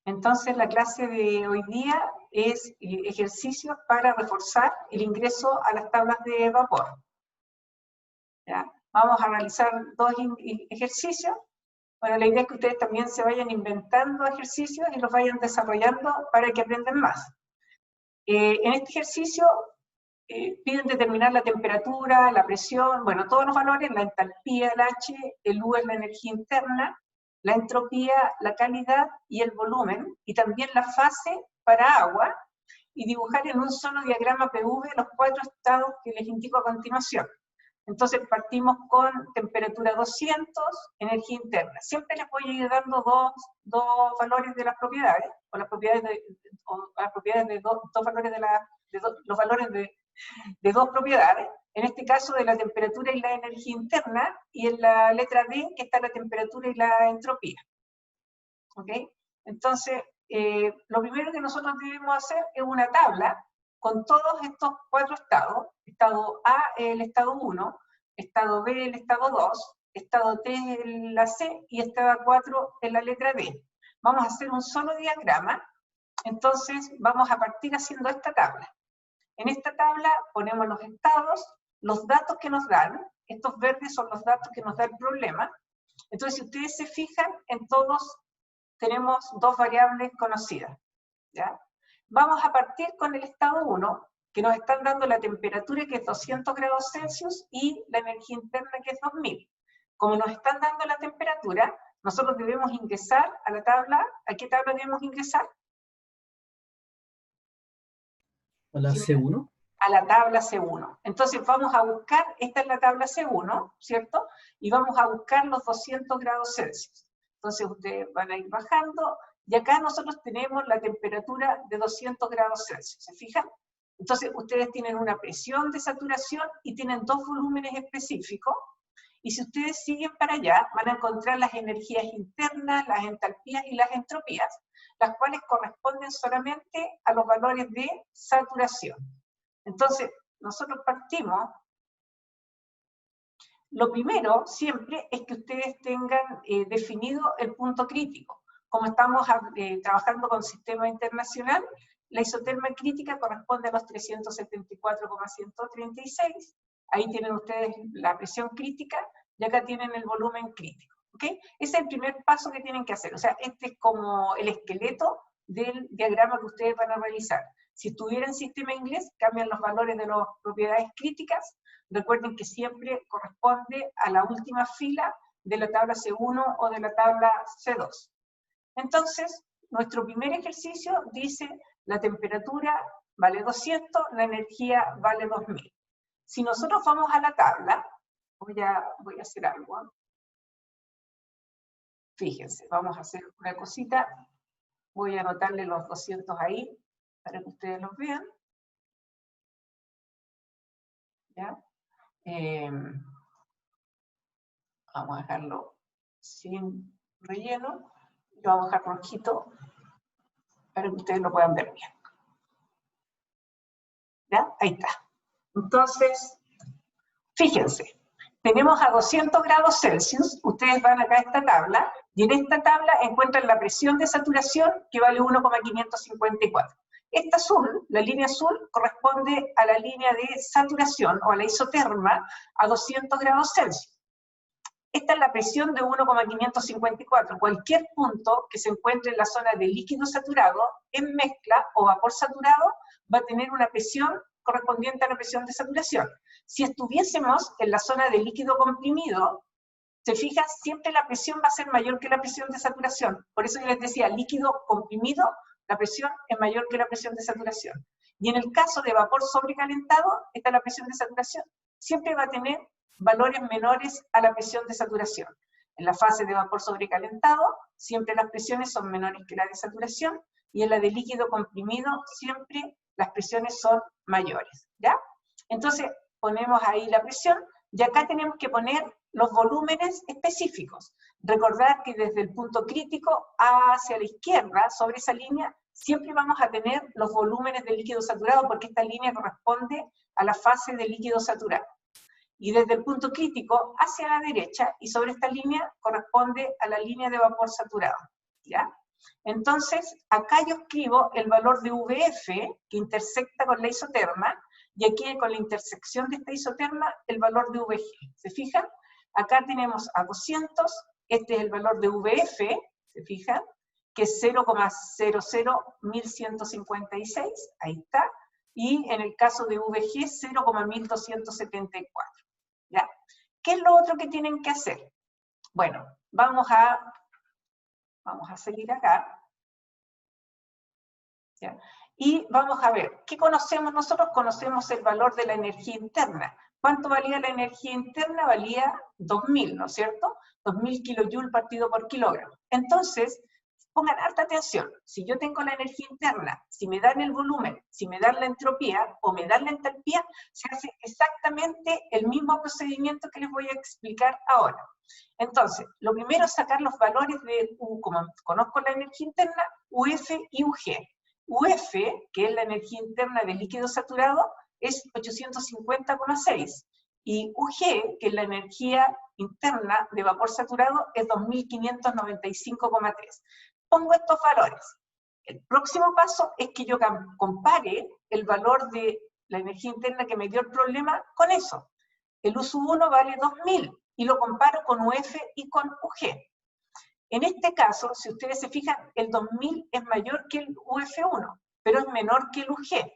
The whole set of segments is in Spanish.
Entonces la clase de hoy día es ejercicios para reforzar el ingreso a las tablas de vapor. ¿Ya? Vamos a realizar dos ejercicios. Bueno, la idea es que ustedes también se vayan inventando ejercicios y los vayan desarrollando para que aprendan más. En este ejercicio piden determinar la temperatura, la presión, bueno, todos los valores, la entalpía, el H, el U es la energía interna, la entropía, la calidad y el volumen, y también la fase para agua, y dibujar en un solo diagrama PV los 4 estados que les indico a continuación. Entonces partimos con temperatura 200, energía interna. Siempre les voy a ir dando dos valores de las propiedades, o las propiedades de, dos valores los valores de dos propiedades, en este caso de la temperatura y la energía interna, y en la letra D, que está la temperatura y la entropía. ¿Ok? Entonces, lo primero que nosotros debemos hacer es una tabla con todos estos 4 estados, estado A el estado 1, estado B el estado 2, estado T en la C y estado 4 en la letra D. Vamos a hacer un solo diagrama, entonces vamos a partir haciendo esta tabla. En esta tabla ponemos los estados, los datos que nos dan, estos verdes son los datos que nos da el problema. Entonces, si ustedes se fijan, en todos tenemos dos variables conocidas. ¿Ya? Vamos a partir con el estado 1, que nos están dando la temperatura, que es 200 grados Celsius, y la energía interna, que es 2000. Como nos están dando la temperatura, nosotros debemos ingresar a la tabla. ¿A qué tabla debemos ingresar? ¿A la C1? A la tabla C1. Entonces vamos a buscar, esta es la tabla C1, ¿cierto? Y vamos a buscar los 200 grados Celsius. Entonces ustedes van a ir bajando, y acá nosotros tenemos la temperatura de 200 grados Celsius, ¿se fijan? Entonces ustedes tienen una presión de saturación y tienen dos volúmenes específicos, y si ustedes siguen para allá, van a encontrar las energías internas, las entalpías y las entropías, las cuales corresponden solamente a los valores de saturación. Entonces, nosotros partimos, lo primero siempre es que ustedes tengan definido el punto crítico. Como estamos trabajando con sistema internacional, la isoterma crítica corresponde a los 374,136, ahí tienen ustedes la presión crítica, y acá tienen el volumen crítico. ¿Okay? Ese es el primer paso que tienen que hacer, o sea, este es como el esqueleto del diagrama que ustedes van a realizar. Si estuviera en sistema inglés, cambian los valores de las propiedades críticas. Recuerden que siempre corresponde a la última fila de la tabla C1 o de la tabla C2. Entonces, nuestro primer ejercicio dice, la temperatura vale 200, la energía vale 2000. Si nosotros vamos a la tabla, voy a hacer algo. Fíjense, vamos a hacer una cosita. Voy a anotarle los 200 ahí, para que ustedes los vean. ¿Ya? Vamos a dejarlo sin relleno. Y vamos a dejar rojito para que ustedes lo puedan ver bien. ¿Ya? Ahí está. Entonces, fíjense, tenemos a 200 grados Celsius, ustedes van acá a esta tabla, y en esta tabla encuentran la presión de saturación, que vale 1,554. Esta azul, la línea azul, corresponde a la línea de saturación, o a la isoterma, a 200 grados Celsius. Esta es la presión de 1,554. Cualquier punto que se encuentre en la zona de líquido saturado, en mezcla o vapor saturado, va a tener una presión correspondiente a la presión de saturación. Si estuviésemos en la zona de líquido comprimido, se fija, siempre la presión va a ser mayor que la presión de saturación. Por eso yo les decía, líquido comprimido, la presión es mayor que la presión de saturación. Y en el caso de vapor sobrecalentado, esta es la presión de saturación, siempre va a tener valores menores a la presión de saturación. En la fase de vapor sobrecalentado, siempre las presiones son menores que la de saturación, y en la de líquido comprimido, siempre las presiones son mayores, ¿ya? Entonces, ponemos ahí la presión, y acá tenemos que poner los volúmenes específicos. Recordar que desde el punto crítico hacia la izquierda, sobre esa línea, siempre vamos a tener los volúmenes del líquido saturado, porque esta línea corresponde a la fase de líquido saturado. Y desde el punto crítico hacia la derecha, y sobre esta línea, corresponde a la línea de vapor saturado, ¿ya? Entonces, acá yo escribo el valor de VF, que intersecta con la isoterma, y aquí con la intersección de esta isoterma, el valor de VG. ¿Se fijan? Acá tenemos a 200, este es el valor de VF, ¿se fijan? Que es 0,001156, ahí está, y en el caso de VG, 0,1274. ¿Ya? ¿Qué es lo otro que tienen que hacer? Bueno, vamos a seguir acá. ¿Ya? Y vamos a ver, ¿qué conocemos nosotros? Conocemos el valor de la energía interna. ¿Cuánto valía la energía interna? Valía 2000, ¿no es cierto? 2000 kilojoules partido por kilogramo. Entonces, pongan harta atención. Si yo tengo la energía interna, si me dan el volumen, si me dan la entropía o me dan la entalpía, se hace exactamente el mismo procedimiento que les voy a explicar ahora. Entonces, lo primero es sacar los valores de U, como conozco la energía interna, UF y UG. UF, que es la energía interna del líquido saturado, es 850,6. Y UG, que es la energía interna de vapor saturado, es 2595,3. Pongo estos valores. El próximo paso es que yo compare el valor de la energía interna que me dio el problema con eso. El U1 vale 2000 y lo comparo con UF y con UG. En este caso, si ustedes se fijan, el 2000 es mayor que el UF1, pero es menor que el UG.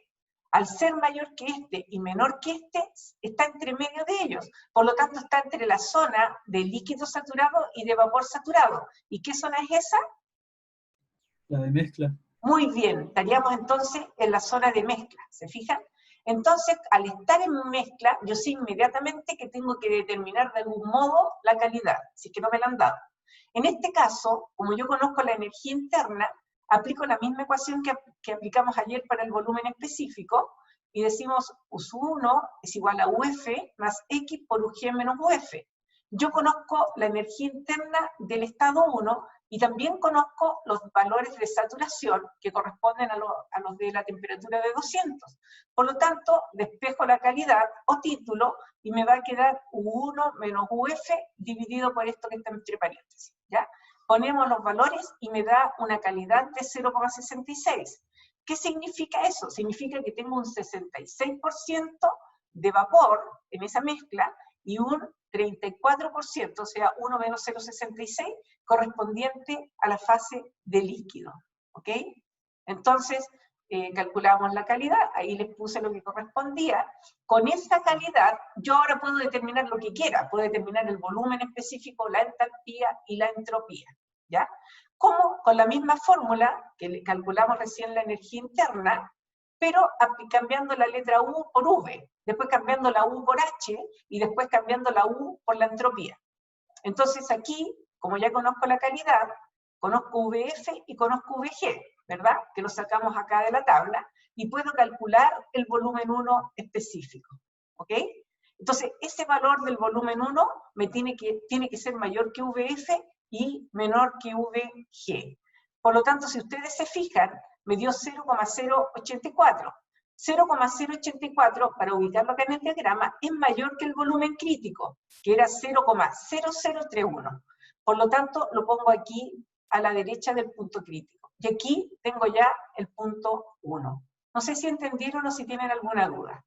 Al ser mayor que este y menor que este, está entre medio de ellos. Por lo tanto, está entre la zona de líquido saturado y de vapor saturado. ¿Y qué zona es esa? La de mezcla. Muy bien, estaríamos entonces en la zona de mezcla, ¿se fijan? Entonces, al estar en mezcla, yo sé inmediatamente que tengo que determinar de algún modo la calidad, si es que no me la han dado. En este caso, como yo conozco la energía interna, aplico la misma ecuación que aplicamos ayer para el volumen específico, y decimos U1 es igual a UF más X por UG menos UF. Yo conozco la energía interna del estado 1, y también conozco los valores de saturación que corresponden a los de la temperatura de 200. Por lo tanto, despejo la calidad o título y me va a quedar U1 menos UF dividido por esto que está entre paréntesis. ¿Ya? Ponemos los valores y me da una calidad de 0,66. ¿Qué significa eso? Significa que tengo un 66% de vapor en esa mezcla y un 34%, o sea, 1 menos 0,66, correspondiente a la fase de líquido. ¿Ok? Entonces, calculamos la calidad, ahí les puse lo que correspondía. Con esa calidad, yo ahora puedo determinar lo que quiera, puedo determinar el volumen específico, la entalpía y la entropía. ¿Ya? Como con la misma fórmula que calculamos recién la energía interna, pero cambiando la letra U por V, después cambiando la U por H, y después cambiando la U por la entropía. Entonces aquí, como ya conozco la calidad, conozco VF y conozco VG, ¿verdad? Que lo sacamos acá de la tabla, y puedo calcular el volumen 1 específico, ¿ok? Entonces, ese valor del volumen 1 tiene que ser mayor que VF y menor que VG. Por lo tanto, si ustedes se fijan, me dio 0,084. 0,084, para ubicarlo acá en el diagrama, es mayor que el volumen crítico, que era 0,0031. Por lo tanto, lo pongo aquí a la derecha del punto crítico. Y aquí tengo ya el punto 1. No sé si entendieron o si tienen alguna duda.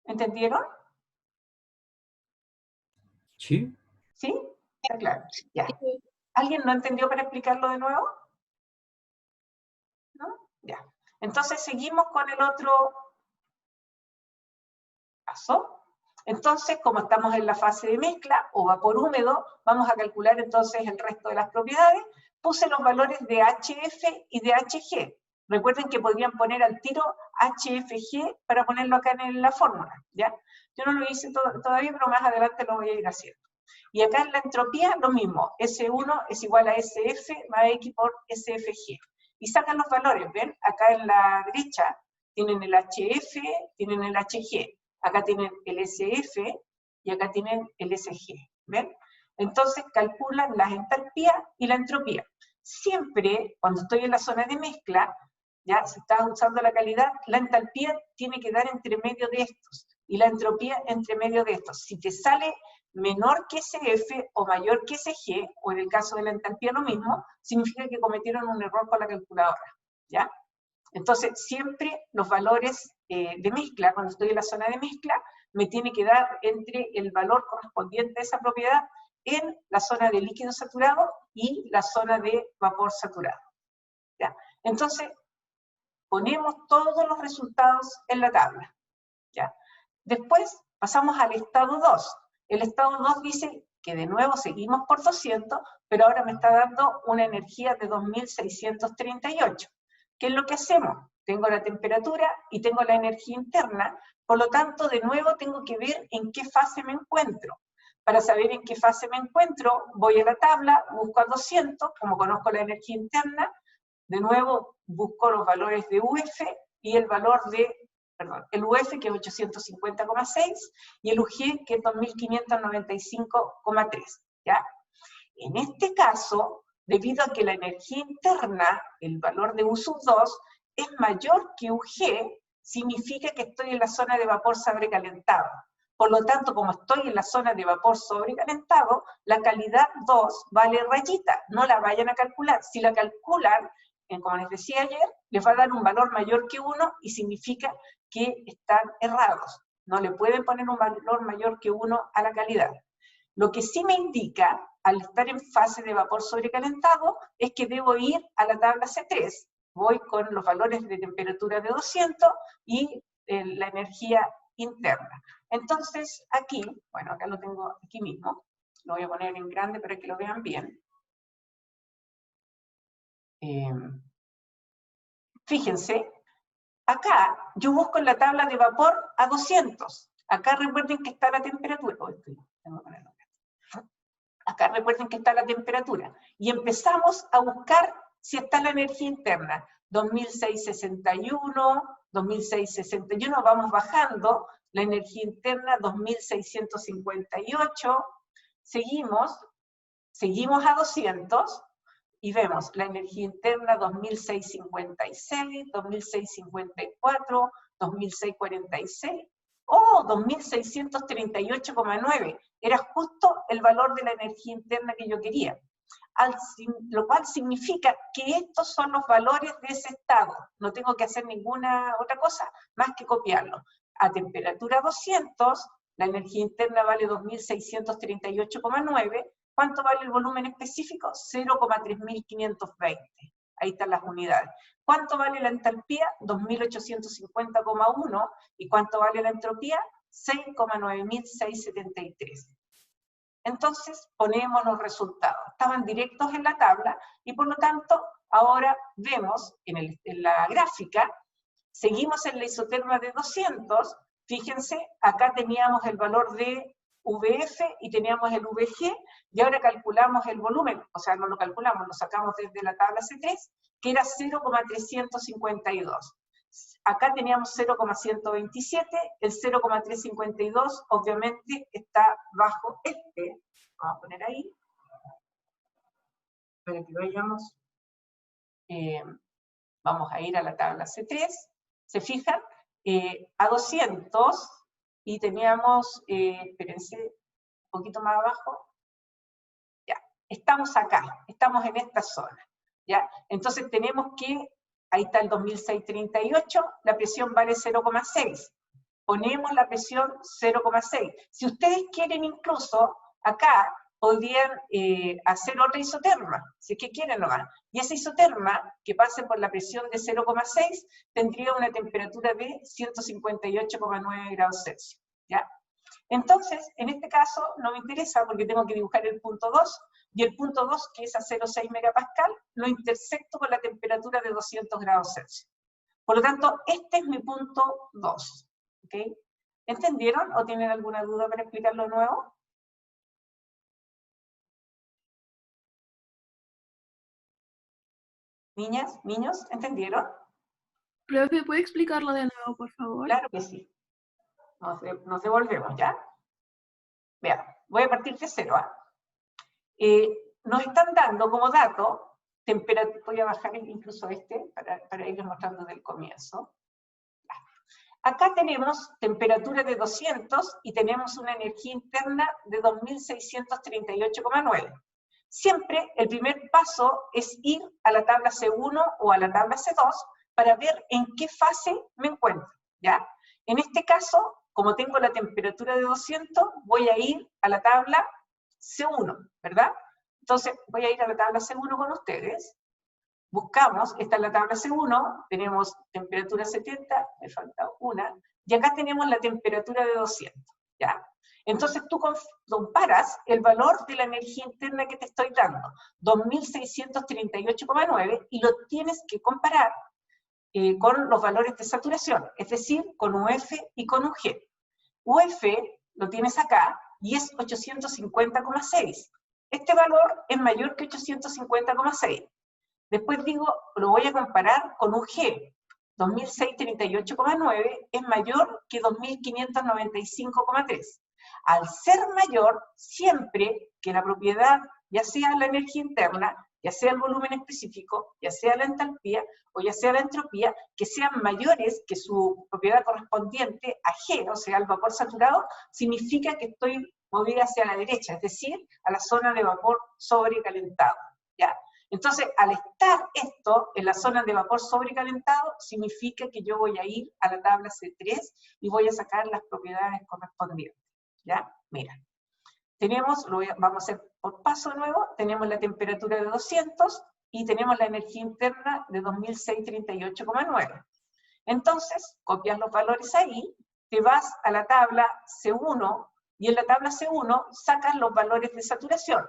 ¿Entendieron? Sí. ¿Sí? Está claro. Ya. ¿Alguien no entendió para explicarlo de nuevo? ¿No? Ya. Entonces seguimos con el otro paso. Entonces, como estamos en la fase de mezcla o vapor húmedo, vamos a calcular entonces el resto de las propiedades. Puse los valores de HF y de HG. Recuerden que podrían poner al tiro HFG para ponerlo acá en la fórmula, ¿ya? Yo no lo hice todavía, pero más adelante lo voy a ir haciendo. Y acá en la entropía, lo mismo. S1 es igual a SF más X por SFG. Y sacan los valores, ¿ven? Acá en la derecha tienen el HF, tienen el HG. Acá tienen el SF y acá tienen el SG. ¿Ven? Entonces calculan las entalpías y la entropía. Siempre, cuando estoy en la zona de mezcla, ya si estás usando la calidad, la entalpía tiene que dar entre medio de estos y la entropía entre medio de estos. Si te sale menor que SF o mayor que SG, o en el caso de la entalpía lo mismo, significa que cometieron un error con la calculadora, ¿ya? Entonces, siempre los valores de mezcla, cuando estoy en la zona de mezcla, me tiene que dar entre el valor correspondiente a esa propiedad en la zona de líquido saturado y la zona de vapor saturado, ¿ya? Entonces, ponemos todos los resultados en la tabla, ¿ya? Después pasamos al estado 2. El estado 2 dice que de nuevo seguimos por 200, pero ahora me está dando una energía de 2638. ¿Qué es lo que hacemos? Tengo la temperatura y tengo la energía interna, por lo tanto, de nuevo tengo que ver en qué fase me encuentro. Para saber en qué fase me encuentro, voy a la tabla, busco a 200, como conozco la energía interna, de nuevo busco los valores de UF y el valor de, el UF que es 850,6 y el UG que es 2595,3, ¿ya? En este caso, debido a que la energía interna, el valor de U sub 2, es mayor que UG, significa que estoy en la zona de vapor sobrecalentado. Por lo tanto, como estoy en la zona de vapor sobrecalentado, la calidad 2 vale rayita, no la vayan a calcular. Si la calculan, como les decía ayer, les va a dar un valor mayor que 1 y significa que están errados. No le pueden poner un valor mayor que 1 a la calidad. Lo que sí me indica, al estar en fase de vapor sobrecalentado, es que debo ir a la tabla C3. Voy con los valores de temperatura de 200 y la energía interna. Entonces, aquí, bueno, acá lo tengo aquí mismo, lo voy a poner en grande para que lo vean bien. Fíjense, acá yo busco en la tabla de vapor a 200. Acá recuerden que está la temperatura. Acá recuerden que está la temperatura. Y empezamos a buscar si está la energía interna. 2661, 2661, vamos bajando. La energía interna, 2658. Seguimos a 200 y vemos la energía interna 2656, 2654, 2646, ¡oh! 2638,9. Era justo el valor de la energía interna que yo quería. Lo cual significa que estos son los valores de ese estado. No tengo que hacer ninguna otra cosa más que copiarlo. A temperatura 200, la energía interna vale 2638,9. ¿Cuánto vale el volumen específico? 0,3520. Ahí están las unidades. ¿Cuánto vale la entalpía? 2850,1. ¿Y cuánto vale la entropía? 6,9673. Entonces ponemos los resultados. Estaban directos en la tabla y por lo tanto ahora vemos en la gráfica, seguimos en la isoterma de 200, fíjense, acá teníamos el valor de VF y teníamos el VG, y ahora calculamos el volumen, o sea, no lo calculamos, lo sacamos desde la tabla C3, que era 0,352. Acá teníamos 0,127, el 0,352 obviamente está bajo este, vamos a poner ahí, para que vayamos, vamos a ir a la tabla C3, se fijan, a 200, y teníamos, espérense, un poquito más abajo, ya, estamos acá, estamos en esta zona, ya, entonces tenemos que, ahí está el 2638, la presión vale 0,6, ponemos la presión 0,6, si ustedes quieren incluso, acá, podrían hacer otra isoterma, si es que quieren nomás. Y esa isoterma, que pase por la presión de 0,6, tendría una temperatura de 158,9 grados Celsius, ¿ya? Entonces, en este caso, no me interesa porque tengo que dibujar el punto 2, y el punto 2, que es a 0,6 megapascal, lo intersecto con la temperatura de 200 grados Celsius. Por lo tanto, este es mi punto 2, ¿ok? ¿Entendieron o tienen alguna duda para explicarlo de nuevo? Niñas, niños, ¿entendieron? Profe, ¿puede explicarlo de nuevo, por favor? Claro que sí. Nos devolvemos, ¿ya? Vean, voy a partir de 0, ¿ah? Nos están dando como dato, voy a bajar incluso este, para irles mostrando desde el comienzo. Acá tenemos temperatura de 200 y tenemos una energía interna de 2638,9. Siempre el primer paso es ir a la tabla C1 o a la tabla C2 para ver en qué fase me encuentro, ¿ya? En este caso, como tengo la temperatura de 200, voy a ir a la tabla C1, ¿verdad? Entonces, voy a ir a la tabla C1 con ustedes. Buscamos, esta es la tabla C1, tenemos temperatura 70, me falta una, y acá tenemos la temperatura de 200, ¿ya? Entonces tú comparas el valor de la energía interna que te estoy dando, 2638,9, y lo tienes que comparar con los valores de saturación, es decir, con UF y con UG. UF lo tienes acá, y es 850,6. Este valor es mayor que 850,6. Después digo, lo voy a comparar con UG. 2638,9 es mayor que 2595,3. Al ser mayor, siempre que la propiedad, ya sea la energía interna, ya sea el volumen específico, ya sea la entalpía o ya sea la entropía, que sean mayores que su propiedad correspondiente a G, o sea, al vapor saturado, significa que estoy movida hacia la derecha, es decir, a la zona de vapor sobrecalentado, ¿ya? Entonces, al estar esto en la zona de vapor sobrecalentado, significa que yo voy a ir a la tabla C3 y voy a sacar las propiedades correspondientes, ¿ya? Mira, tenemos, vamos a hacer por paso nuevo, tenemos la temperatura de 200 y tenemos la energía interna de 2638,9. Entonces, copias los valores ahí, te vas a la tabla C1 y en la tabla C1 sacas los valores de saturación,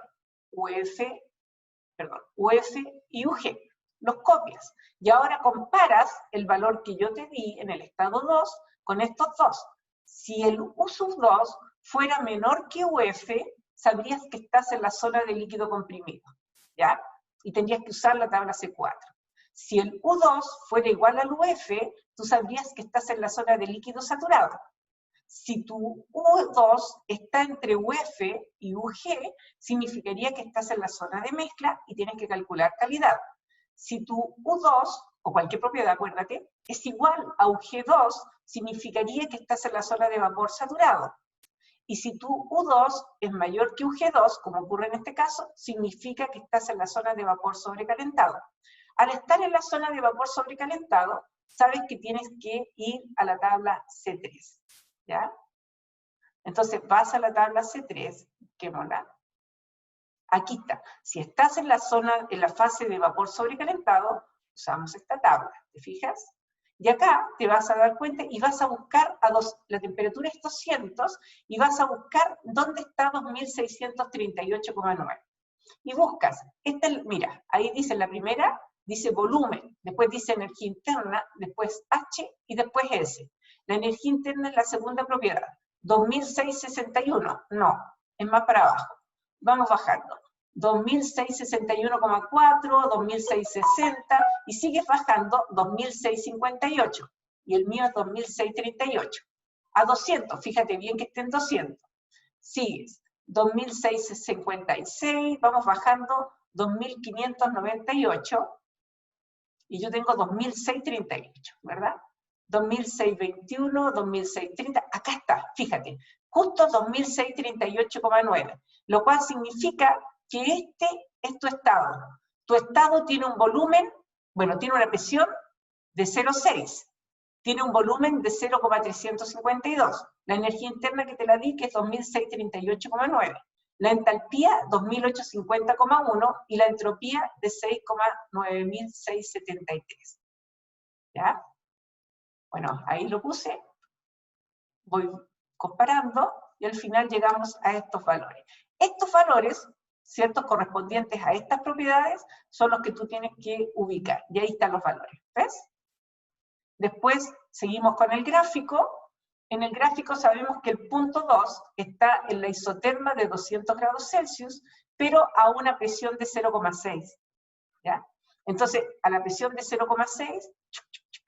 UF y UG, los copias. Y ahora comparas el valor que yo te di en el estado 2 con estos dos. Si el U2 fuera menor que UF, sabrías que estás en la zona de líquido comprimido, ¿ya? Y tendrías que usar la tabla C4. Si el U2 fuera igual al UF, tú sabrías que estás en la zona de líquido saturado. Si tu U2 está entre UF y UG, significaría que estás en la zona de mezcla y tienes que calcular calidad. Si tu U2, o cualquier propiedad, acuérdate, es igual a UG2, significaría que estás en la zona de vapor saturado. Y si tu U2 es mayor que UG2, como ocurre en este caso, significa que estás en la zona de vapor sobrecalentado. Al estar en la zona de vapor sobrecalentado, sabes que tienes que ir a la tabla C3. ¿Ya? Entonces vas a la tabla C3, busquémosla. Aquí está. Si estás en la zona, en la fase de vapor sobrecalentado, usamos esta tabla, ¿te fijas? Y acá te vas a dar cuenta y vas a buscar la temperatura es 200 y vas a buscar dónde está 2638,9. Y buscas, mira, ahí dice la primera, dice volumen, después dice energía interna, después H y después S. La energía interna es la segunda propiedad. 2661, no, es más para abajo. Vamos bajando. 2661,4, 2660, y sigues bajando 2658. Y el mío es 2638. A 200, fíjate bien que esté en 200. Sigues. 2656, vamos bajando 2598, y yo tengo 2638, ¿verdad? 2621, 2630, acá está, fíjate, justo 2638,9, lo cual significa que este es tu estado. Tu estado tiene un volumen, bueno, tiene una presión de 0,6, tiene un volumen de 0,352, la energía interna que te la di, que es 2638,9, la entalpía 2850,1 y la entropía de 6,9673. ¿Ya? Bueno, ahí lo puse, voy comparando y al final llegamos a estos valores. Estos valores, ciertos correspondientes a estas propiedades, son los que tú tienes que ubicar. Y ahí están los valores, ¿ves? Después seguimos con el gráfico. En el gráfico sabemos que el punto 2 está en la isoterma de 200 grados Celsius, pero a una presión de 0,6. ¿Ya? Entonces, a la presión de 0,6,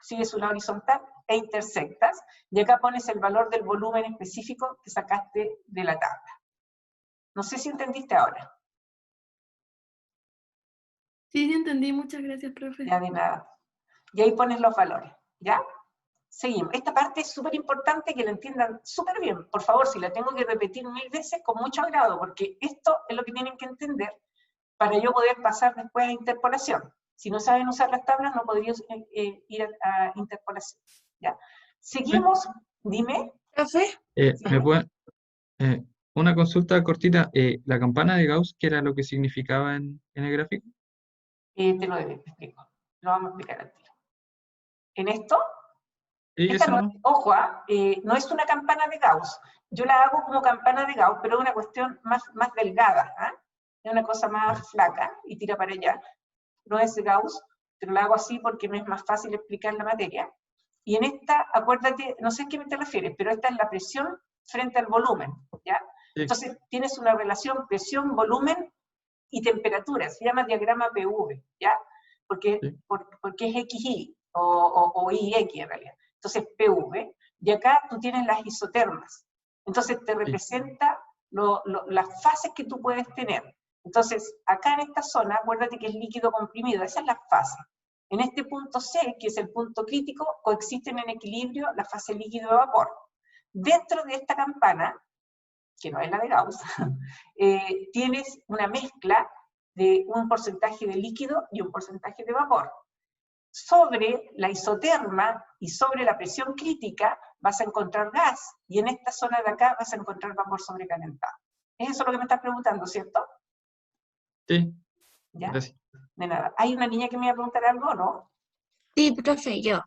sigues una horizontal e intersectas, y acá pones el valor del volumen específico que sacaste de la tabla. No sé si entendiste ahora. Sí, sí entendí. Muchas gracias, profe. Ya de nada. Y ahí pones los valores, ¿ya? Seguimos. Esta parte es súper importante que la entiendan súper bien. Por favor, si la tengo que repetir 1000 veces, con mucho agrado, porque esto es lo que tienen que entender para yo poder pasar después a interpolación. Si no saben usar las tablas, no podrían ir a interpolación. ¿Ya? Seguimos, dime. Profe, Sí. una consulta cortita. ¿La campana de Gauss, qué era lo que significaba en el gráfico? Te lo explico. Lo vamos a explicar al tiro. En esto, Sí, esta eso no, no. ojo, no es una campana de Gauss. Yo la hago como campana de Gauss, pero es una cuestión más delgada. Es una cosa más flaca y tira para allá. No es de Gauss, pero la hago así porque me es más fácil explicar la materia. Y en esta, acuérdate, no sé a qué te refieres, pero esta es la presión frente al volumen, ¿ya? Sí. Entonces, tienes una relación presión, volumen y temperatura, se llama diagrama PV, ¿ya? Porque, Sí. porque es XY, o IX en realidad. Entonces, PV, y acá tú tienes las isotermas. Entonces, te representa las fases que tú puedes tener. Entonces, acá en esta zona, acuérdate que es líquido comprimido, esa es la fase. En este punto C, que es el punto crítico, coexisten en equilibrio la fase líquido-vapor. Dentro de esta campana, que no es la de Gauss, tienes una mezcla de un porcentaje de líquido y un porcentaje de vapor. Sobre la isoterma y sobre la presión crítica vas a encontrar gas, y en esta zona de acá vas a encontrar vapor sobrecalentado. ¿Es eso lo que me estás preguntando, cierto? Sí, ¿Ya? gracias. De nada. ¿Hay una niña que me iba a preguntar algo, no? Sí, profe, yo.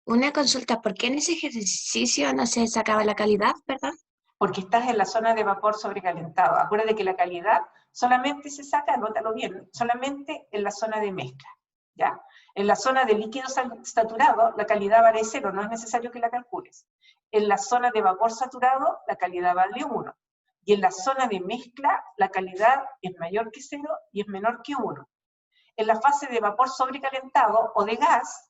Una consulta, ¿por qué en ese ejercicio no se sacaba la calidad, verdad? Porque estás en la zona de vapor sobrecalentado. Acuérdate que la calidad solamente se saca, anótalo bien, solamente en la zona de mezcla, ¿ya? En la zona de líquido saturado, la calidad vale 0, no es necesario que la calcules. En la zona de vapor saturado, la calidad vale 1. Y en la zona de mezcla, la calidad es mayor que 0 y es menor que 1. En la fase de vapor sobrecalentado o de gas,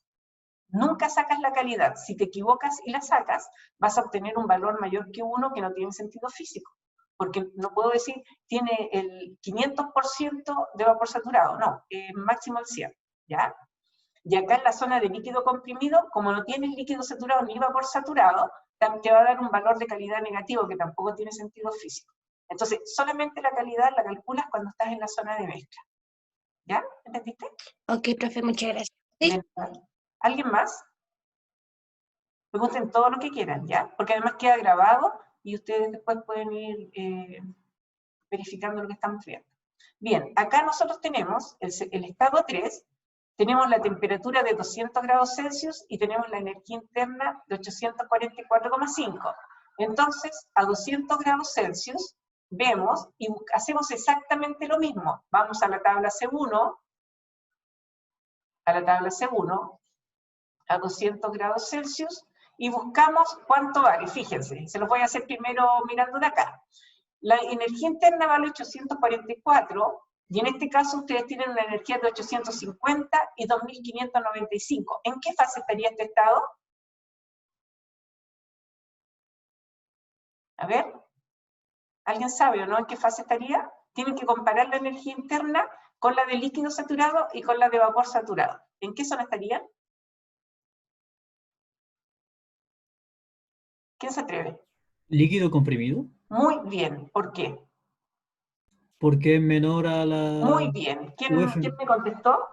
nunca sacas la calidad. Si te equivocas y la sacas, vas a obtener un valor mayor que 1 que no tiene sentido físico. Porque no puedo decir, tiene el 500% de vapor saturado. No, máximo el 100, ¿ya? Y acá en la zona de líquido comprimido, como no tienes líquido saturado ni vapor saturado, te va a dar un valor de calidad negativo que tampoco tiene sentido físico. Entonces, solamente la calidad la calculas cuando estás en la zona de mezcla. ¿Ya? ¿Entendiste? Ok, profe, muchas gracias. Sí. ¿Alguien más? Pregunten todo lo que quieran, ¿ya? Porque además queda grabado y ustedes después pueden ir verificando lo que estamos viendo. Bien, acá nosotros tenemos el estado 3, tenemos la temperatura de 200 grados Celsius y tenemos la energía interna de 844,5. Entonces, a 200 grados Celsius vemos y hacemos exactamente lo mismo. Vamos a la tabla C1, a 200 grados Celsius, y buscamos cuánto vale. Fíjense, se los voy a hacer primero mirando de acá. La energía interna vale 844, y en este caso ustedes tienen una energía de 850 y 2595. ¿En qué fase estaría este estado? A ver, ¿alguien sabe o no en qué fase estaría? Tienen que comparar la energía interna con la de líquido saturado y con la de vapor saturado. ¿En qué zona estarían? ¿Quién se atreve? ¿Líquido comprimido? Muy bien, ¿por qué? Porque es menor a la Muy bien. ¿Quién UF. me contestó?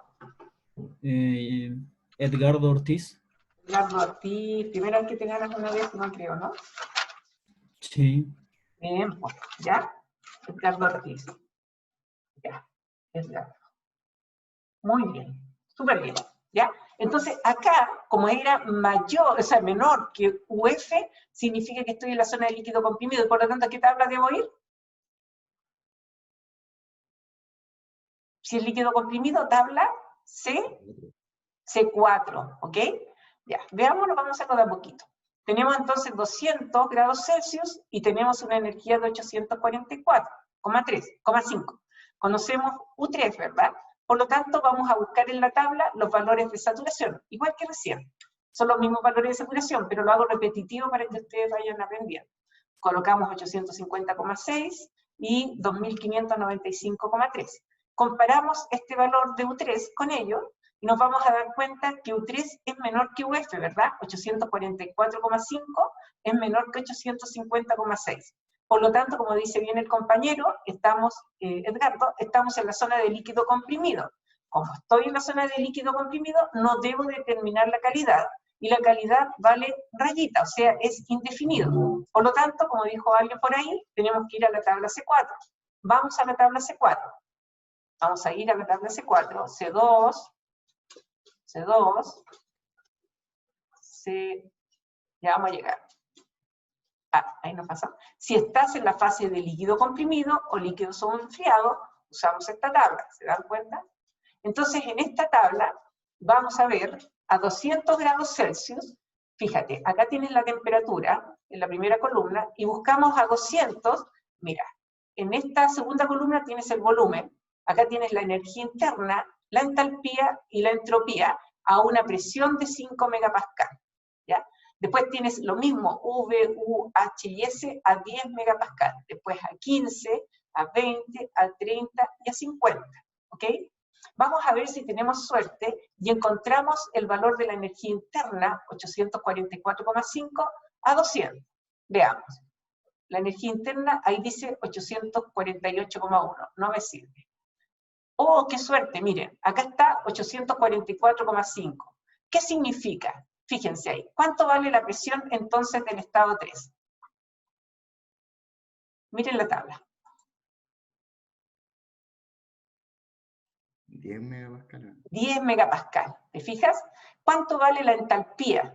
Edgardo Ortiz. Edgardo Ortiz. Primera vez que te ganas una vez, no creo, ¿no? Sí. Bien, pues, ¿ya? Edgardo Ortiz. Ya, Edgardo. Muy bien, súper bien, ¿ya? Entonces, acá, como era mayor, o sea, menor que UF, significa que estoy en la zona de líquido comprimido, y por lo tanto, ¿a qué tabla debo ir? Si es líquido comprimido, tabla C4, ¿ok? Ya, veámoslo, vamos a hacerlo de a poquito. Tenemos entonces 200 grados Celsius y tenemos una energía de 844,5. Conocemos U3, ¿verdad? Por lo tanto, vamos a buscar en la tabla los valores de saturación, igual que recién. Son los mismos valores de saturación, pero lo hago repetitivo para que ustedes vayan aprendiendo. Colocamos 850,6 y 2595,3. Comparamos este valor de U3 con ello y nos vamos a dar cuenta que U3 es menor que UF, ¿verdad? 844,5 es menor que 850,6. Por lo tanto, como dice bien el compañero, estamos, Edgardo, estamos en la zona de líquido comprimido. Como estoy en la zona de líquido comprimido, no debo determinar la calidad, y la calidad vale rayita, o sea, es indefinido. Por lo tanto, como dijo alguien por ahí, tenemos que ir a la tabla C4. Vamos a la tabla C4. Vamos a ir a la tabla C4, C2, ya vamos a llegar. Ahí nos pasa. Si estás en la fase de líquido comprimido o líquido semi-enfriado, usamos esta tabla, ¿se dan cuenta? Entonces, en esta tabla vamos a ver a 200 grados Celsius, fíjate, acá tienes la temperatura en la primera columna, y buscamos a 200, mira, en esta segunda columna tienes el volumen, acá tienes la energía interna, la entalpía y la entropía a una presión de 5 megapascal, ¿ya? Después tienes lo mismo, V, U, H y S a 10 megapascal, después a 15, a 20, a 30 y a 50, ¿ok? Vamos a ver si tenemos suerte y encontramos el valor de la energía interna, 844,5 a 200. Veamos. La energía interna, ahí dice 848,1, no me sirve. ¡Oh, qué suerte! Miren, acá está 844,5. ¿Qué significa? Fíjense ahí. ¿Cuánto vale la presión entonces del estado 3? Miren la tabla. 10 megapascal. 10 megapascal. ¿Te fijas? ¿Cuánto vale la entalpía?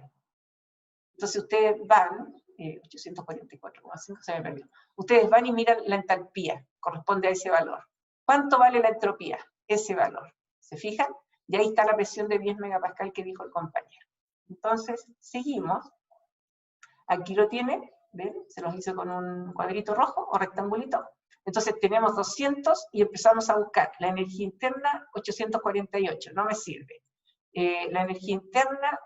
Entonces ustedes van, 844,5 se me perdió. Ustedes van y miran la entalpía, corresponde a ese valor. ¿Cuánto vale la entropía? Ese valor. ¿Se fijan? Y ahí está la presión de 10 megapascal que dijo el compañero. Entonces, seguimos. Aquí lo tiene, ¿ven? Se los hice con un cuadrito rojo o rectangulito. Entonces tenemos 200 y empezamos a buscar. La energía interna, 848, no me sirve. La energía interna,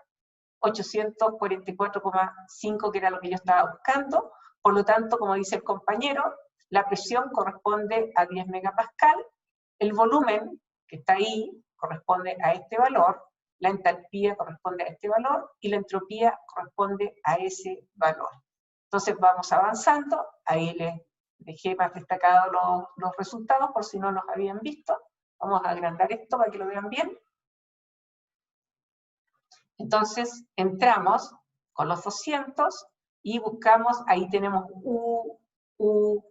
844,5, que era lo que yo estaba buscando. Por lo tanto, como dice el compañero, la presión corresponde a 10 megapascal. El volumen, que está ahí, corresponde a este valor. La entalpía corresponde a este valor. Y la entropía corresponde a ese valor. Entonces vamos avanzando. Ahí les dejé más destacados los resultados, por si no los habían visto. Vamos a agrandar esto para que lo vean bien. Entonces, entramos con los 200 y buscamos, ahí tenemos U,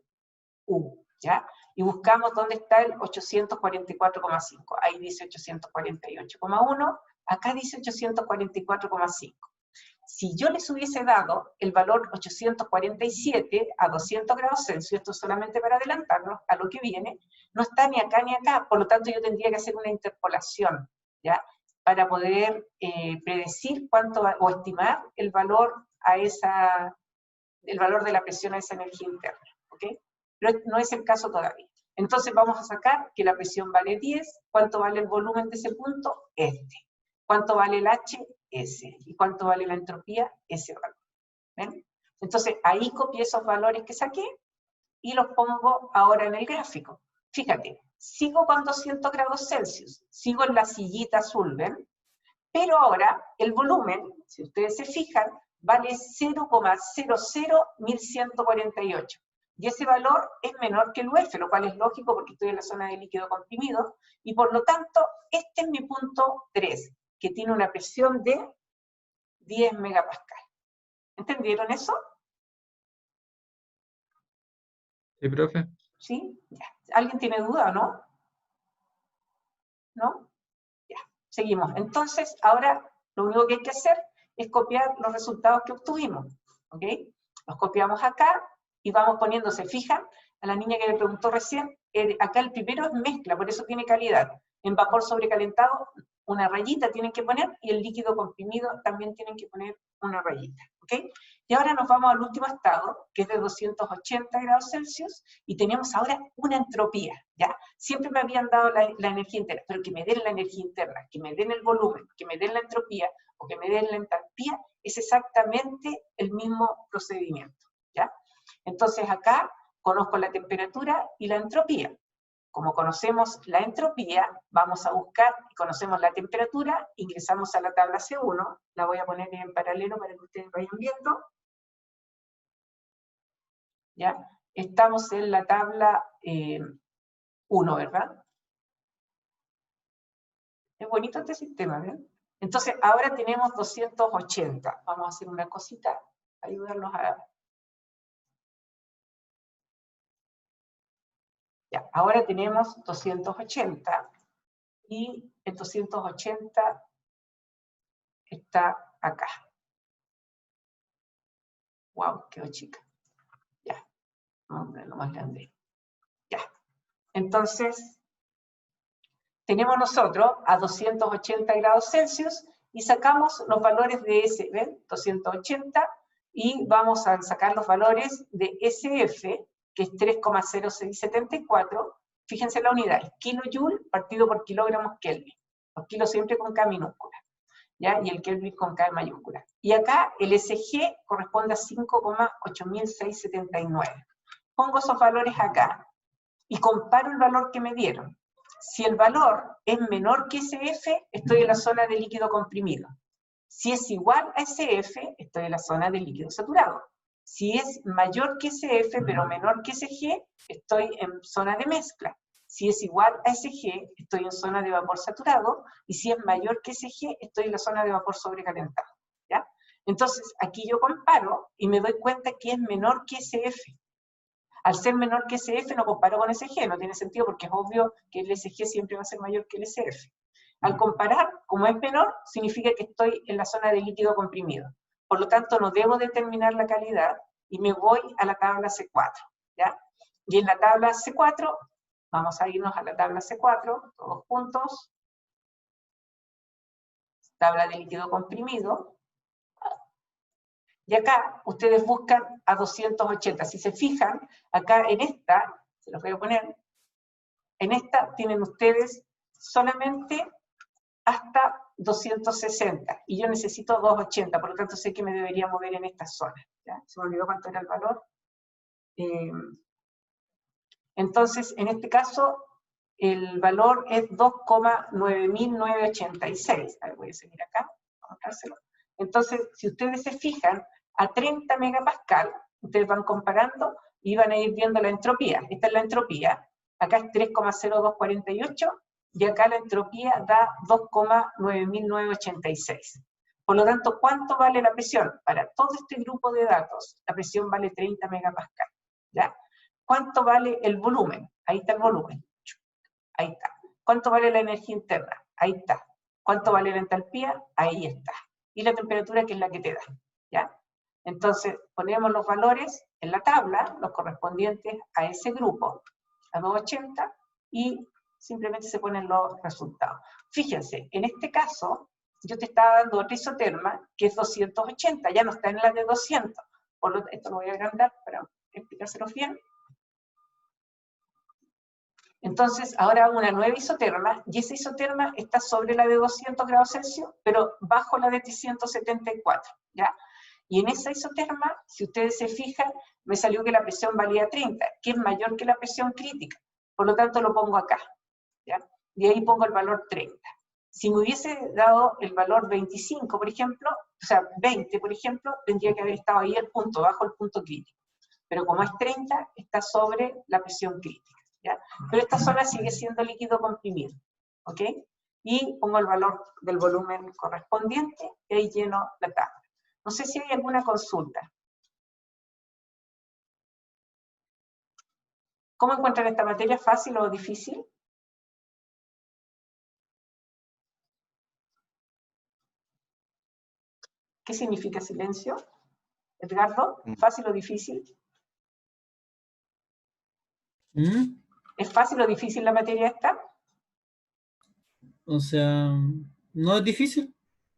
¿ya? Y buscamos dónde está el 844,5. Ahí dice 848,1, acá dice 844,5. Si yo les hubiese dado el valor 847 a 200 grados Celsius, esto es solamente para adelantarnos a lo que viene, no está ni acá ni acá, por lo tanto yo tendría que hacer una interpolación, ¿ya? Para poder predecir cuánto o estimar el valor el valor de la presión a esa energía interna, ¿ok? Pero no es el caso todavía. Entonces vamos a sacar que la presión vale 10, ¿cuánto vale el volumen de ese punto? Este. ¿Cuánto vale el H? Ese. ¿Y cuánto vale la entropía? Ese valor. ¿Ven? Entonces ahí copié esos valores que saqué y los pongo ahora en el gráfico. Fíjate, sigo con 200 grados Celsius, sigo en la sillita azul, ¿ven? Pero ahora el volumen, si ustedes se fijan, vale 0,001148. Y ese valor es menor que el UF, lo cual es lógico porque estoy en la zona de líquido comprimido, y por lo tanto, este es mi punto 3, que tiene una presión de 10 megapascal. ¿Entendieron eso? ¿Sí, profe? ¿Sí? Ya. ¿Alguien tiene duda o no? ¿No? Ya. Seguimos. Entonces, ahora lo único que hay que hacer es copiar los resultados que obtuvimos. ¿Ok? Los copiamos acá y vamos poniendo, ¿se fijan? A la niña que me preguntó recién, acá el primero es mezcla, por eso tiene calidad. En vapor sobrecalentado, una rayita tienen que poner, y el líquido comprimido también tienen que poner una rayita. ¿Ok? Y ahora nos vamos al último estado, que es de 280 grados Celsius, y tenemos ahora una entropía, ¿ya? Siempre me habían dado la energía interna, pero que me den la energía interna, que me den el volumen, que me den la entropía, o que me den la entalpía, es exactamente el mismo procedimiento, ¿ya? Entonces acá conozco la temperatura y la entropía. como conocemos la entropía, vamos a buscar, y conocemos la temperatura, ingresamos a la tabla C1, la voy a poner en paralelo para que ustedes vayan viendo. ¿Ya? Estamos en la tabla 1, ¿verdad? Es bonito este sistema, ¿ven? Entonces, ahora tenemos 280. Vamos a hacer una cosita, ayudarlos a... Ya, ahora tenemos 280, y el 280 está acá. Wow, quedó chica. Ya, vamos a ponerlo más grande. Ya, entonces, tenemos nosotros a 280 grados Celsius, y sacamos los valores de S, ¿ven? 280, y vamos a sacar los valores de SF, que es 3,0674, fíjense la unidad, es kilojoule partido por kilogramos Kelvin, los kilos siempre con K minúscula, ¿ya? Y el Kelvin con K mayúscula. Y acá el SG corresponde a 5,8679. Pongo esos valores acá, y comparo el valor que me dieron. Si el valor es menor que SF, estoy en la zona de líquido comprimido. Si es igual a SF, estoy en la zona de líquido saturado. Si es mayor que SF, pero menor que SG, estoy en zona de mezcla. Si es igual a SG, estoy en zona de vapor saturado, y si es mayor que SG, estoy en la zona de vapor sobrecalentado, ¿ya? Entonces, aquí yo comparo, y me doy cuenta que es menor que SF. Al ser menor que SF no comparo con SG, no tiene sentido porque es obvio que el SG siempre va a ser mayor que el SF. Al comparar, como es menor, significa que estoy en la zona de líquido comprimido. Por lo tanto, no debo determinar la calidad y me voy a la tabla C4, ¿ya? Y en la tabla C4, vamos a irnos a la tabla C4, todos juntos. Tabla de líquido comprimido. Y acá ustedes buscan a 280. Si se fijan, acá en esta, se los voy a poner, en esta tienen ustedes solamente hasta 260. Y yo necesito 280, por lo tanto sé que me debería mover en esta zona. ¿Ya? Se me olvidó cuánto era el valor. Entonces, en este caso, el valor es 2,9986. A ver, voy a seguir acá, vamos a mostrárselo. Entonces, si ustedes se fijan, a 30 megapascal, ustedes van comparando y van a ir viendo la entropía. Esta es la entropía, acá es 3,0248, y acá la entropía da 2,9986. Por lo tanto, ¿cuánto vale la presión? Para todo este grupo de datos, la presión vale 30 megapascal, ¿ya? ¿Cuánto vale el volumen? Ahí está el volumen. Ahí está. ¿Cuánto vale la energía interna? Ahí está. ¿Cuánto vale la entalpía? Ahí está. Y la temperatura, que es la que te da, ¿ya? Entonces, ponemos los valores en la tabla, los correspondientes a ese grupo, a 280, y simplemente se ponen los resultados. Fíjense, en este caso, yo te estaba dando otra isoterma, que es 280, ya no está en la de 200. Por lo tanto, esto lo voy a agrandar para explicárselo bien. Entonces, ahora hago una nueva isoterma, y esa isoterma está sobre la de 200 grados Celsius, pero bajo la de 174, ¿ya? Y en esa isoterma, si ustedes se fijan, me salió que la presión valía 30, que es mayor que la presión crítica. Por lo tanto, lo pongo acá, ¿ya? Y ahí pongo el valor 30. Si me hubiese dado el valor 25, por ejemplo, o sea, 20, por ejemplo, tendría que haber estado ahí el punto, bajo el punto crítico. Pero como es 30, está sobre la presión crítica, ¿ya? Pero esta zona sigue siendo líquido comprimido, ¿ok? Y pongo el valor del volumen correspondiente, y ahí lleno la tabla. No sé si hay alguna consulta. ¿Cómo encuentran esta materia? ¿Fácil o difícil? ¿Qué significa silencio? Edgardo, ¿fácil o difícil? ¿Es fácil o difícil la materia esta? O sea, no es difícil.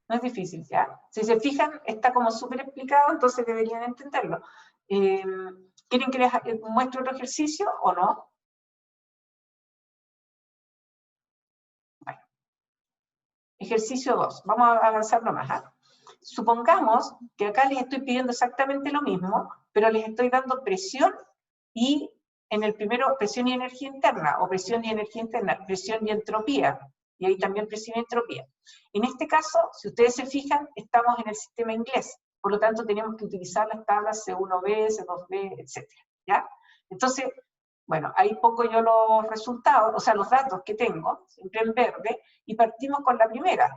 No es difícil, ¿ya? Si se fijan, está como súper explicado, entonces deberían entenderlo. ¿Quieren que les muestre otro ejercicio o no? Bueno. Ejercicio 2. Vamos a avanzar nomás, ¿ah? Supongamos que acá les estoy pidiendo exactamente lo mismo, pero les estoy dando presión y en el primero presión y energía interna, o presión y energía interna, presión y entropía, y ahí también presión y entropía. En este caso, si ustedes se fijan, estamos en el sistema inglés, por lo tanto tenemos que utilizar las tablas C1b, C2b, etc. ¿Ya? Entonces, bueno, ahí pongo yo los resultados, o sea, los datos que tengo, siempre en verde, y partimos con la primera.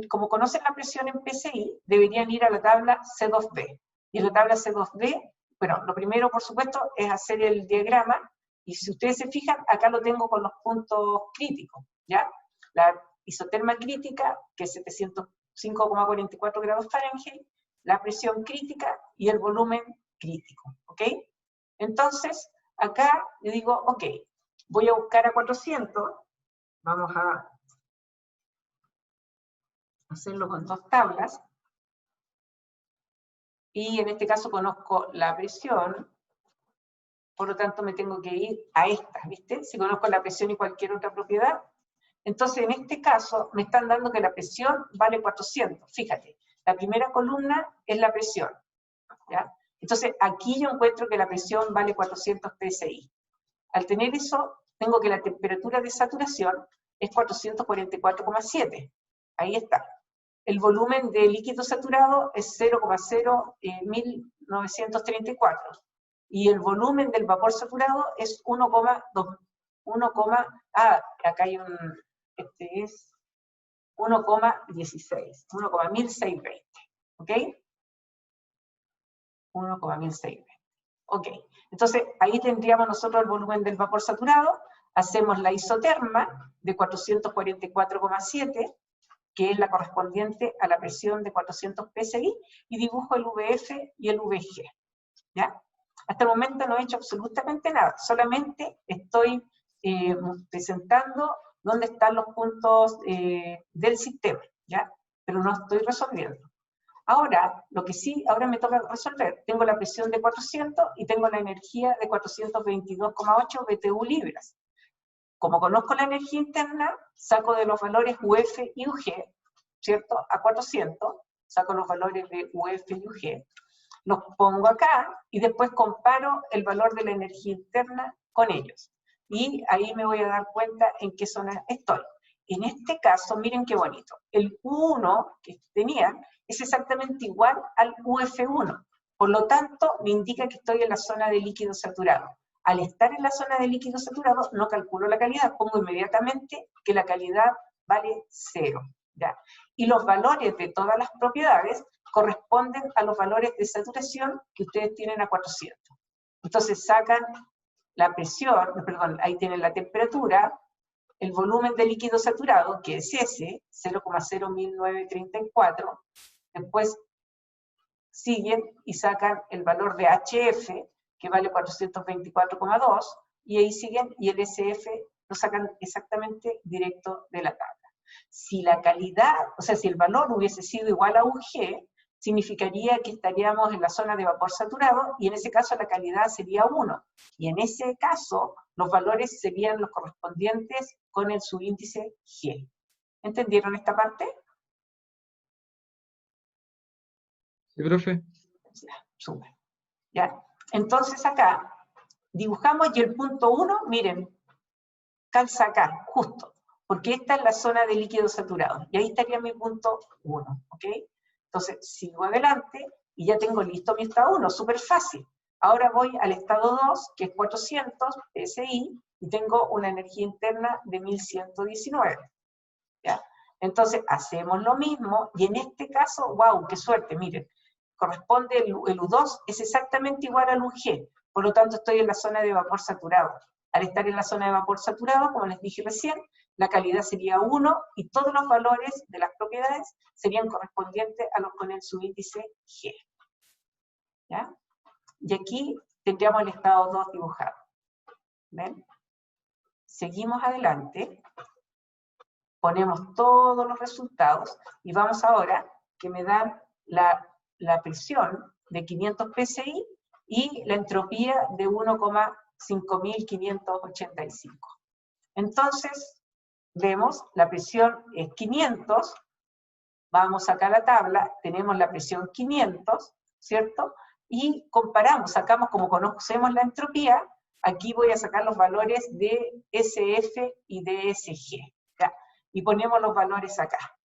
Como conocen la presión en PSI, deberían ir a la tabla C2b. Y en la tabla C2b, bueno, lo primero, por supuesto, es hacer el diagrama, y si ustedes se fijan, acá lo tengo con los puntos críticos, ¿ya? La isoterma crítica, que es 705,44 grados Fahrenheit, la presión crítica y el volumen crítico, ¿ok? Entonces, acá yo digo, ok, voy a buscar a 400, vamos a hacerlo con dos tablas, y en este caso conozco la presión, por lo tanto me tengo que ir a estas, ¿viste? Si conozco la presión y cualquier otra propiedad. Entonces, en este caso, me están dando que la presión vale 400. Fíjate, la primera columna es la presión, ¿ya? Entonces, aquí yo encuentro que la presión vale 400 psi. Al tener eso, tengo que la temperatura de saturación es 444,7. Ahí está. El volumen de líquido saturado es 0,1934. Y el volumen del vapor saturado es 1,2. Acá hay un... Este es 1,16. 1,1620. ¿Ok? 1,1620. Ok. Entonces, ahí tendríamos nosotros el volumen del vapor saturado. Hacemos la isoterma de 444,7, que es la correspondiente a la presión de 400 psi, y dibujo el VF y el VG. ¿Ya? Hasta el momento no he hecho absolutamente nada, solamente estoy presentando dónde están los puntos del sistema, ¿ya? Pero no estoy resolviendo. Ahora, lo que sí, ahora me toca resolver, tengo la presión de 400 y tengo la energía de 422,8 BTU libras. Como conozco la energía interna, saco de los valores UF y UG, ¿cierto? A 400, saco los valores de UF y UG, los pongo acá y después comparo el valor de la energía interna con ellos. Y ahí me voy a dar cuenta en qué zona estoy. En este caso, miren qué bonito. El U1 que tenía es exactamente igual al UF1. Por lo tanto, me indica que estoy en la zona de líquido saturado. Al estar en la zona de líquido saturado, no calculo la calidad, pongo inmediatamente que la calidad vale 0. ¿Ya? Y los valores de todas las propiedades corresponden a los valores de saturación que ustedes tienen a 400. Entonces sacan la presión, perdón, ahí tienen la temperatura, el volumen de líquido saturado, que es ese, 0,01934, después siguen y sacan el valor de HF, que vale 424,2, y ahí siguen, y el SF lo sacan exactamente directo de la tabla. Si la calidad, o sea, si el valor hubiese sido igual a UG, significaría que estaríamos en la zona de vapor saturado, y en ese caso la calidad sería 1. Y en ese caso, los valores serían los correspondientes con el subíndice G. ¿Entendieron esta parte? Sí, profe. Ya, súper. ¿Ya? Entonces acá, dibujamos y el punto 1, miren, calza acá, justo, porque esta es la zona de líquido saturado, y ahí estaría mi punto 1, ¿ok? Entonces, sigo adelante, y ya tengo listo mi estado 1, súper fácil. Ahora voy al estado 2, que es 400 PSI, y tengo una energía interna de 1119, ¿ya? Entonces, hacemos lo mismo, y en este caso, wow, qué suerte, miren, corresponde el U2, es exactamente igual al UG, por lo tanto estoy en la zona de vapor saturado. Al estar en la zona de vapor saturado, como les dije recién, la calidad sería 1 y todos los valores de las propiedades serían correspondientes a los con el subíndice G. ¿Ya? Y aquí tendríamos el estado 2 dibujado. ¿Ven? Seguimos adelante, ponemos todos los resultados y vamos ahora que me dan la presión de 500 psi y la entropía de 1,5585. Entonces, vemos, la presión es 500, vamos acá a la tabla, tenemos la presión 500, ¿cierto? Y comparamos, sacamos, como conocemos la entropía, aquí voy a sacar los valores de SF y de SG, ¿ya? Y ponemos los valores acá.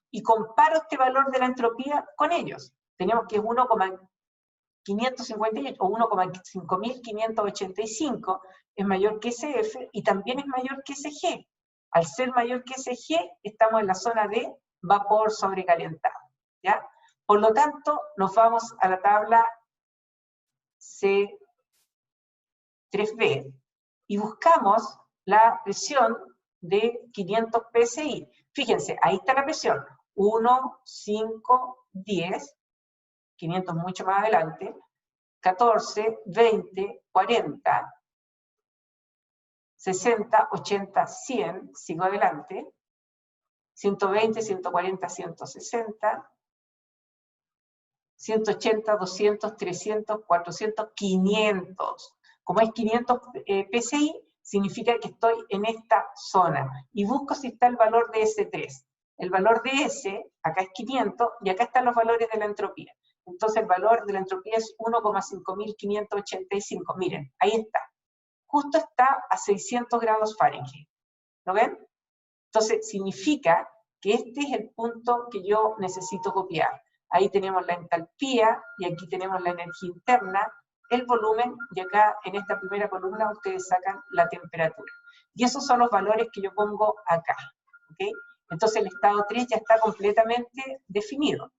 Y comparo este valor de la entropía con ellos. Tenemos que es 1,558 o 1,5585 es mayor que SF y también es mayor que SG. Al ser mayor que SG, estamos en la zona de vapor sobrecalentado, ¿ya? Por lo tanto, nos vamos a la tabla C3B y buscamos la presión de 500 PSI. Fíjense, ahí está la presión. 1, 5, 10, 500 mucho más adelante, 14, 20, 40, 60, 80, 100, sigo adelante, 120, 140, 160, 180, 200, 300, 400, 500. Como es 500 PSI, significa que estoy en esta zona. Y busco si está el valor de S3. El valor de S, acá es 500, y acá están los valores de la entropía. Entonces el valor de la entropía es 1,5585. Miren, ahí está. Justo está a 600 grados Fahrenheit. ¿Lo ven? Entonces significa que este es el punto que yo necesito copiar. Ahí tenemos la entalpía, y aquí tenemos la energía interna, el volumen, y acá en esta primera columna ustedes sacan la temperatura. Y esos son los valores que yo pongo acá. ¿Okay? Entonces el estado 3 ya está completamente definido.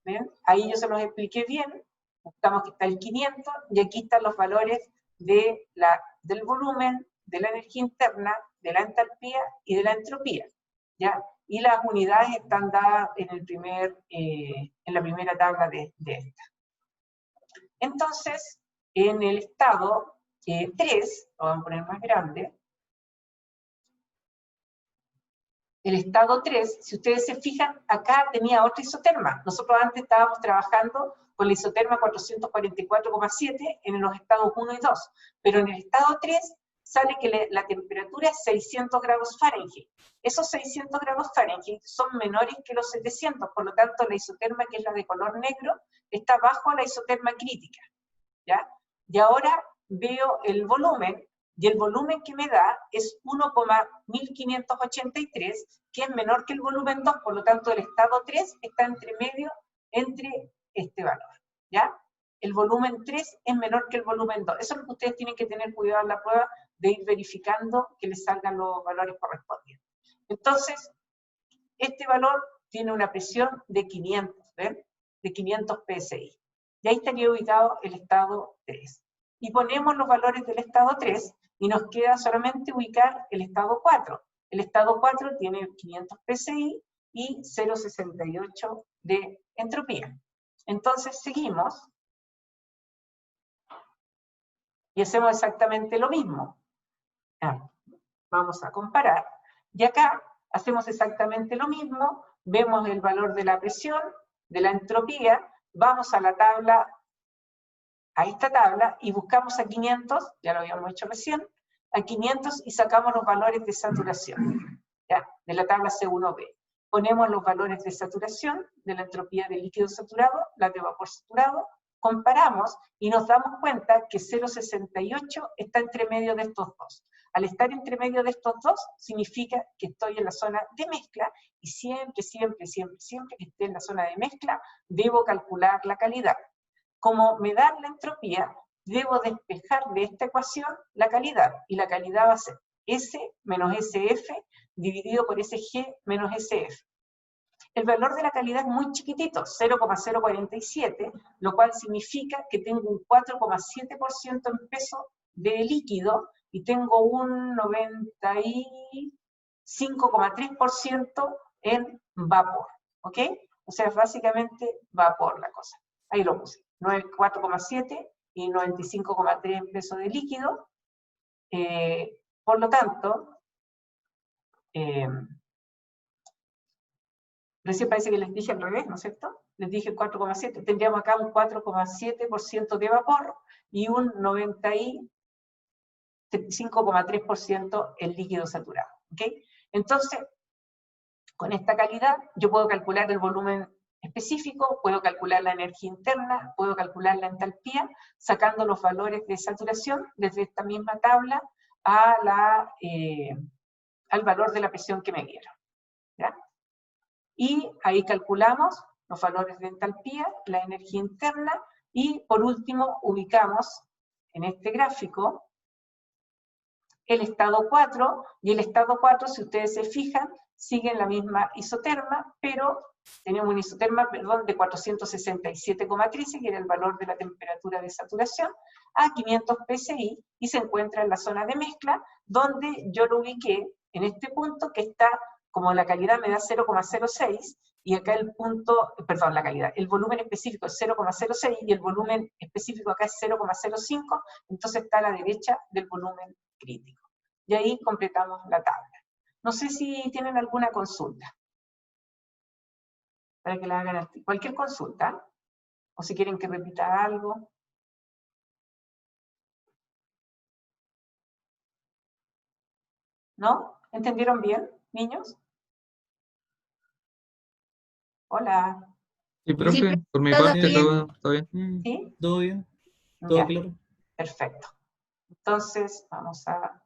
¿Ven? Ahí yo se los expliqué bien, buscamos que está el 500, y aquí están los valores del volumen, de la energía interna, de la entalpía y de la entropía, ¿ya? Y las unidades están dadas en la primera tabla de esta. Entonces, en el estado 3, lo vamos a poner más grande, el estado 3, si ustedes se fijan, acá tenía otra isoterma. Nosotros antes estábamos trabajando con la isoterma 444,7 en los estados 1 y 2, pero en el estado 3 sale que la temperatura es 600 grados Fahrenheit. Esos 600 grados Fahrenheit son menores que los 700, por lo tanto la isoterma, que es la de color negro, está bajo la isoterma crítica, ¿ya? Y ahora veo el volumen, y el volumen que me da es 1,1583, que es menor que el volumen 2, por lo tanto el estado 3 está entre medio entre este valor, ¿ya? El volumen 3 es menor que el volumen 2. Eso es lo que ustedes tienen que tener cuidado en la prueba, de ir verificando que les salgan los valores correspondientes. Entonces, este valor tiene una presión de 500, ¿ven? De 500 PSI. Y ahí estaría ubicado el estado 3. Y ponemos los valores del estado 3, y nos queda solamente ubicar el estado 4. El estado 4 tiene 500 PSI y 0,68 de entropía. Entonces seguimos y hacemos exactamente lo mismo. Vamos a comparar. Y acá hacemos exactamente lo mismo. Vemos el valor de la presión, de la entropía. Vamos a la tabla, a esta tabla, y buscamos a 500, ya lo habíamos hecho recién, a 500, y sacamos los valores de saturación, ¿ya? De la tabla C1b. Ponemos los valores de saturación, de la entropía del líquido saturado, la de vapor saturado, comparamos y nos damos cuenta que 0,68 está entre medio de estos dos. Al estar entre medio de estos dos, significa que estoy en la zona de mezcla, y siempre, siempre, siempre, siempre que esté en la zona de mezcla, debo calcular la calidad. Como me da la entropía, debo despejar de esta ecuación la calidad, y la calidad va a ser S menos SF dividido por SG menos SF. El valor de la calidad es muy chiquitito, 0,047, lo cual significa que tengo un 4,7% en peso de líquido y tengo un 95,3% en vapor, ¿ok? O sea, es básicamente vapor la cosa. Ahí lo puse, 4,7 y 95,3 en peso de líquido. Por lo tanto, recién parece que les dije al revés, ¿no es cierto? Les dije 4,7. Tendríamos acá un 4,7% de vapor y un 95,3% en líquido saturado. ¿Okay? Entonces, con esta calidad, yo puedo calcular el volumen específico, puedo calcular la energía interna, puedo calcular la entalpía, sacando los valores de saturación desde esta misma tabla al valor de la presión que me dieron. ¿Ya? Y ahí calculamos los valores de entalpía, la energía interna, y por último ubicamos en este gráfico el estado 4, y el estado 4, si ustedes se fijan, sigue en la misma isoterma, pero tenemos una isoterma, perdón, de 467,13, que era el valor de la temperatura de saturación, a 500 psi, y se encuentra en la zona de mezcla, donde yo lo ubiqué en este punto, que está, como la calidad me da 0,06, y acá el punto, perdón, la calidad, el volumen específico es 0,06, y el volumen específico acá es 0,05, entonces está a la derecha del volumen crítico. Y ahí completamos la tabla. No sé si tienen alguna consulta, para que la hagan aquí. Cualquier consulta, o si quieren que repita algo. ¿No? ¿Entendieron bien, niños? Hola. Sí, profe, Sí, por mi todo parte bien. todo bien. ¿Sí? ¿Todo bien? ¿Todo Ya, claro? perfecto. Entonces, vamos a